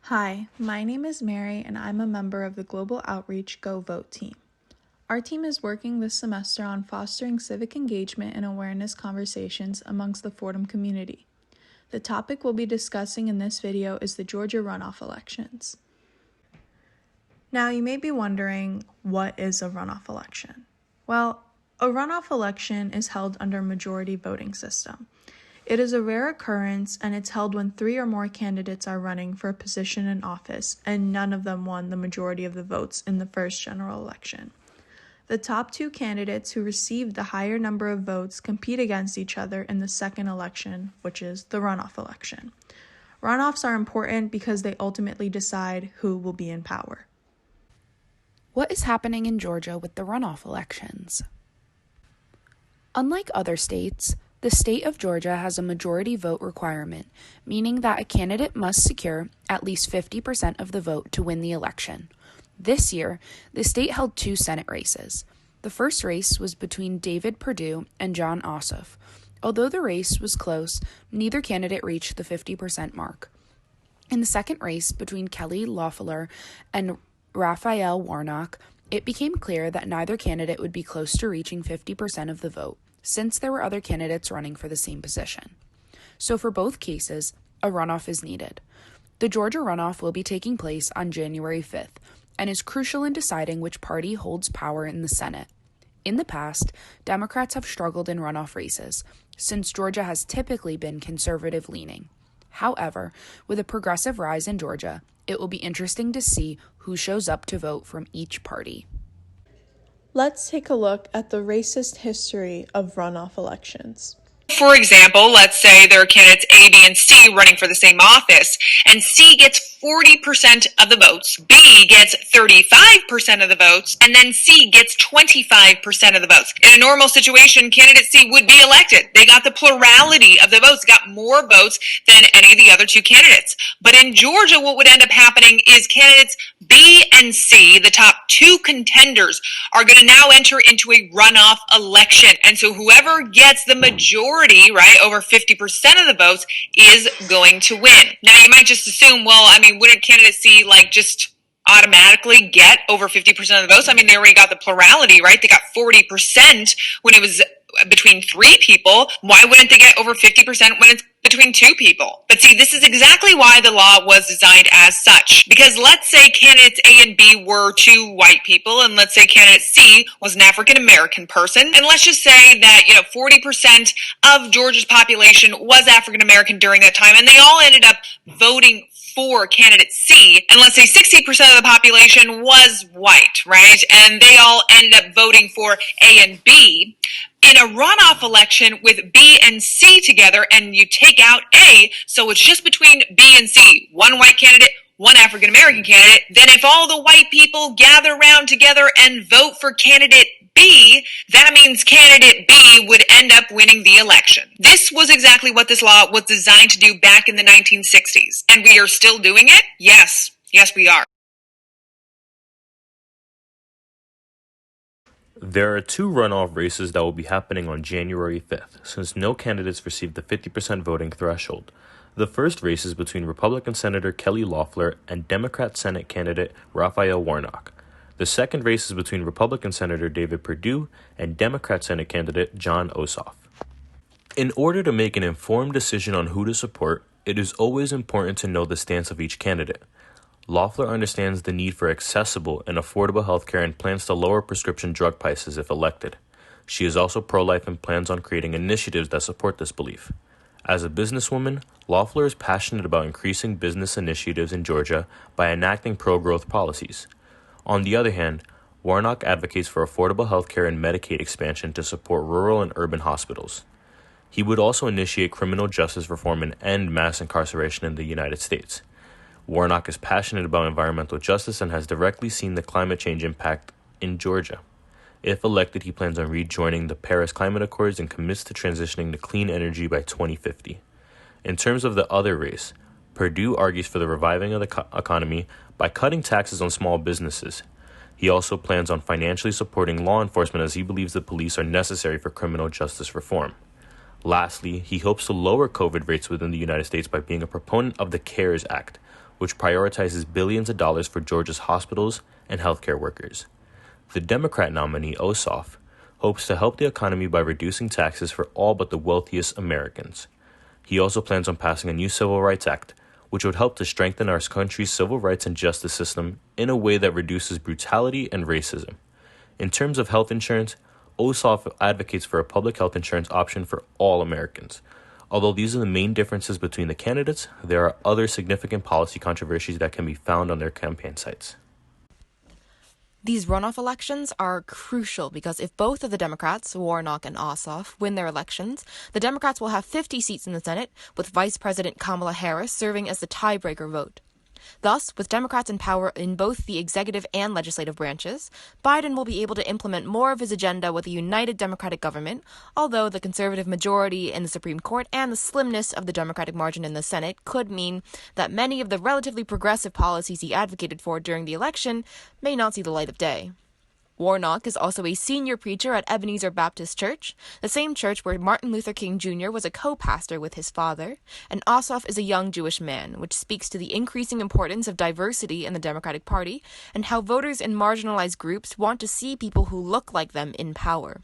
Hi, my name is Mary and I'm a member of the Global Outreach Go Vote team. Our team is working this semester on fostering civic engagement and awareness conversations amongst the Fordham community. The topic we'll be discussing in this video is the Georgia runoff elections. Now, you may be wondering, what is a runoff election? Well, a runoff election is held under a majority voting system. It is a rare occurrence, and it's held when 3 or more candidates are running for a position in office, and none of them won the majority of the votes in the first general election. The top 2 candidates who received the higher number of votes compete against each other in the second election, which is the runoff election. Runoffs are important because they ultimately decide who will be in power. What is happening in Georgia with the runoff elections? Unlike other states, the state of Georgia has a majority vote requirement, meaning that a candidate must secure at least 50% of the vote to win the election. This year, the state held 2 Senate races. The first race was between David Perdue and Jon Ossoff. Although the race was close, neither candidate reached the 50% mark. In the second race between Kelly Loeffler and Raphael Warnock, it became clear that neither candidate would be close to reaching 50% of the vote, since there were other candidates running for the same position. So for both cases, a runoff is needed. The Georgia runoff will be taking place on January 5th and is crucial in deciding which party holds power in the Senate. In the past, Democrats have struggled in runoff races, since Georgia has typically been conservative-leaning. However, with a progressive rise in Georgia, it will be interesting to see who shows up to vote from each party. Let's take a look at the racist history of runoff elections. For example, let's say there are candidates A, B, and C running for the same office, and C gets 40% of the votes, B gets 35% of the votes, and then C gets 25% of the votes. In a normal situation, candidate C would be elected. They got the plurality of the votes, got more votes than any of the other 2 candidates. But in Georgia, what would end up happening is candidates B and C, the top 2 contenders, are going to now enter into a runoff election. And so whoever gets the majority, right, over 50% of the votes is going to win. Now, you might just assume, well, wouldn't candidate C, just automatically get over 50% of the votes? They already got the plurality, right? They got 40% when it was between 3 people. Why wouldn't they get over 50% when it's between 2 people? But see, this is exactly why the law was designed as such. Because let's say candidates A and B were 2 white people, and let's say candidate C was an African American person, and let's just say that 40% of Georgia's population was African American during that time, and they all ended up voting for candidate C, and let's say 60% of the population was white, right? And they all ended up voting for A and B. In a runoff election with B and C together, and you take out A, so it's just between B and C, 1 white candidate, 1 African American candidate, then if all the white people gather around together and vote for candidate B, that means candidate B would end up winning the election. This was exactly what this law was designed to do back in the 1960s. And we are still doing it? Yes. Yes, we are. There are 2 runoff races that will be happening on January 5th, since no candidates received the 50% voting threshold. The first race is between Republican Senator Kelly Loeffler and Democrat Senate candidate Raphael Warnock. The second race is between Republican Senator David Perdue and Democrat Senate candidate Jon Ossoff. In order to make an informed decision on who to support, it is always important to know the stance of each candidate. Loeffler understands the need for accessible and affordable healthcare and plans to lower prescription drug prices if elected. She is also pro-life and plans on creating initiatives that support this belief. As a businesswoman, Loeffler is passionate about increasing business initiatives in Georgia by enacting pro-growth policies. On the other hand, Warnock advocates for affordable healthcare and Medicaid expansion to support rural and urban hospitals. He would also initiate criminal justice reform and end mass incarceration in the United States. Warnock is passionate about environmental justice and has directly seen the climate change impact in Georgia. If elected, he plans on rejoining the Paris Climate Accords and commits to transitioning to clean energy by 2050. In terms of the other race, Perdue argues for the reviving of the economy by cutting taxes on small businesses. He also plans on financially supporting law enforcement as he believes the police are necessary for criminal justice reform. Lastly, he hopes to lower COVID rates within the United States by being a proponent of the CARES Act, which prioritizes billions of dollars for Georgia's hospitals and healthcare workers. The Democrat nominee, Ossoff, hopes to help the economy by reducing taxes for all but the wealthiest Americans. He also plans on passing a new Civil Rights Act, which would help to strengthen our country's civil rights and justice system in a way that reduces brutality and racism. In terms of health insurance, Ossoff advocates for a public health insurance option for all Americans. Although these are the main differences between the candidates, there are other significant policy controversies that can be found on their campaign sites. These runoff elections are crucial because if both of the Democrats, Warnock and Ossoff, win their elections, the Democrats will have 50 seats in the Senate, with Vice President Kamala Harris serving as the tiebreaker vote. Thus, with Democrats in power in both the executive and legislative branches, Biden will be able to implement more of his agenda with a united Democratic government, although the conservative majority in the Supreme Court and the slimness of the Democratic margin in the Senate could mean that many of the relatively progressive policies he advocated for during the election may not see the light of day. Warnock is also a senior preacher at Ebenezer Baptist Church, the same church where Martin Luther King Jr. was a co-pastor with his father, and Ossoff is a young Jewish man, which speaks to the increasing importance of diversity in the Democratic Party and how voters in marginalized groups want to see people who look like them in power.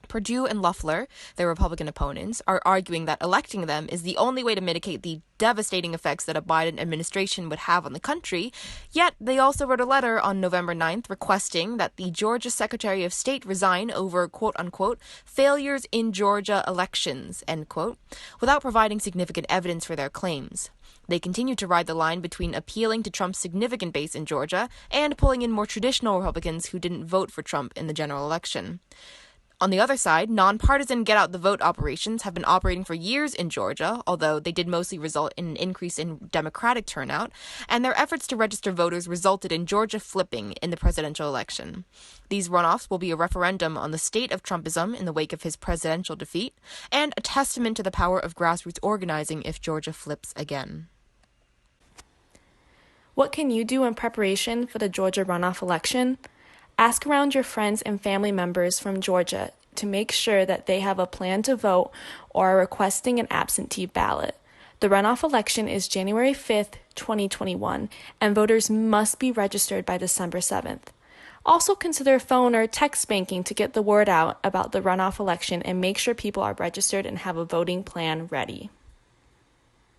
Perdue and Loeffler, their Republican opponents, are arguing that electing them is the only way to mitigate the devastating effects that a Biden administration would have on the country, yet they also wrote a letter on November 9th requesting that the Georgia Secretary of State resign over, quote-unquote, failures in Georgia elections, end quote, without providing significant evidence for their claims. They continue to ride the line between appealing to Trump's significant base in Georgia and pulling in more traditional Republicans who didn't vote for Trump in the general election. On the other side, nonpartisan get-out-the-vote operations have been operating for years in Georgia, although they did mostly result in an increase in Democratic turnout, and their efforts to register voters resulted in Georgia flipping in the presidential election. These runoffs will be a referendum on the state of Trumpism in the wake of his presidential defeat, and a testament to the power of grassroots organizing if Georgia flips again. What can you do in preparation for the Georgia runoff election? Ask around your friends and family members from Georgia to make sure that they have a plan to vote or are requesting an absentee ballot. The runoff election is January 5th, 2021, and voters must be registered by December 7th. Also consider phone or text banking to get the word out about the runoff election and make sure people are registered and have a voting plan ready.